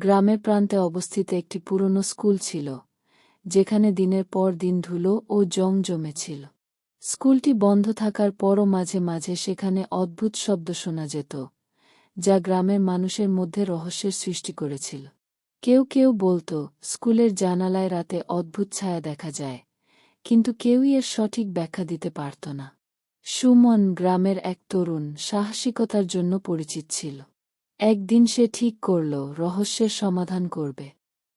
গ্রামের প্রান্তে অবস্থিত একটি পুরনো স্কুল ছিল, যেখানে দিনের পর দিন ধুলো ও জং জমেছিল। স্কুলটি বন্ধ থাকার পরও মাঝে মাঝে সেখানে অদ্ভুত শব্দ শোনা যেত, যা গ্রামের মানুষের মধ্যে রহস্যের সৃষ্টি করেছিল। কেউ কেউ বলত, স্কুলের জানালায় রাতে অদ্ভুত ছায়া দেখা যায়, কিন্তু কেউই এর সঠিক ব্যাখ্যা দিতে পারত না। সুমন গ্রামের এক তরুণ সাহসিকতার জন্য পরিচিত ছিল। একদিন সে ঠিক করল রহস্যের সমাধান করবে।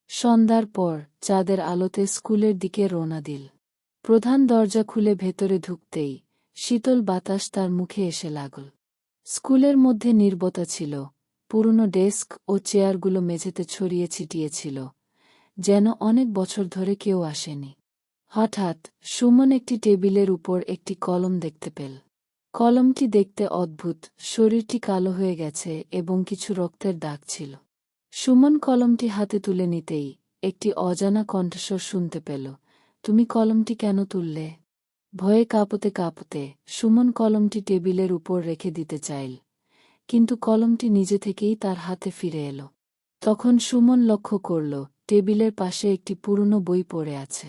সন্ধ্যার পর চাঁদের আলোতে স্কুলের দিকে রওনা দিল। প্রধান দরজা খুলে ভেতরে ঢুকতেই শীতল বাতাস তার মুখে এসে লাগল। স্কুলের মধ্যে নীরবতা ছিল, পুরনো ডেস্ক ও চেয়ারগুলো মেঝেতে ছড়িয়ে ছিটিয়ে ছিল, যেন অনেক বছর ধরে কেউ আসেনি। হঠাৎ সুমন একটি টেবিলের উপর একটি কলম দেখতে পেল। কলমটি দেখতে অদ্ভুত, শরীরটি কালো হয়ে গেছে এবং কিছু রক্তের দাগ ছিল। সুমন কলমটি হাতে তুলে নিতেই একটি অজানা কণ্ঠস্বর শুনতে পেল, তুমি কলমটি কেন তুললে? ভয়ে কাঁপতে কাঁপতে সুমন কলমটি টেবিলের উপর রেখে দিতে চাইল, কিন্তু কলমটি নিজে থেকেই তার হাতে ফিরে এলো। তখন সুমন লক্ষ্য করল টেবিলের পাশে একটি পুরনো বই পড়ে আছে।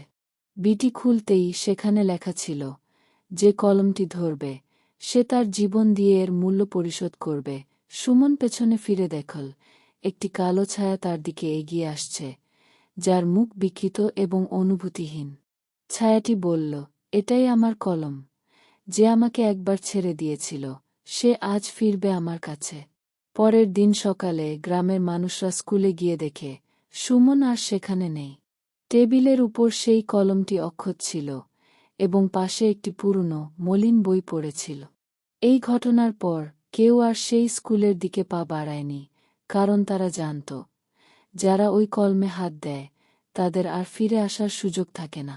বিটি খুলতেই সেখানে লেখা ছিল, যে কলমটি ধরবে সে তার জীবন দিয়ে এর মূল্য পরিশোধ করবে। সুমন পেছনে ফিরে দেখল একটি কালো ছায়া তার দিকে এগিয়ে আসছে, যার মুখ বিকৃত এবং অনুভূতিহীন। ছায়াটি বলল, এটাই আমার কলম, যে আমাকে একবার ছেড়ে দিয়েছিল, সে আজ ফিরবে আমার কাছে। পরের দিন সকালে গ্রামের মানুষরা স্কুলে গিয়ে দেখে সুমন আর সেখানে নেই। টেবিলের উপর সেই কলমটি অক্ষত ছিল এবং পাশে একটি পুরনো মলিন বই পড়েছিল। এই ঘটনার পর কেউ আর সেই স্কুলের দিকে পা বাড়ায়নি, কারণ তারা জানত, যারা ওই কলমে হাত দেয় তাদের আর ফিরে আসার সুযোগ থাকে না।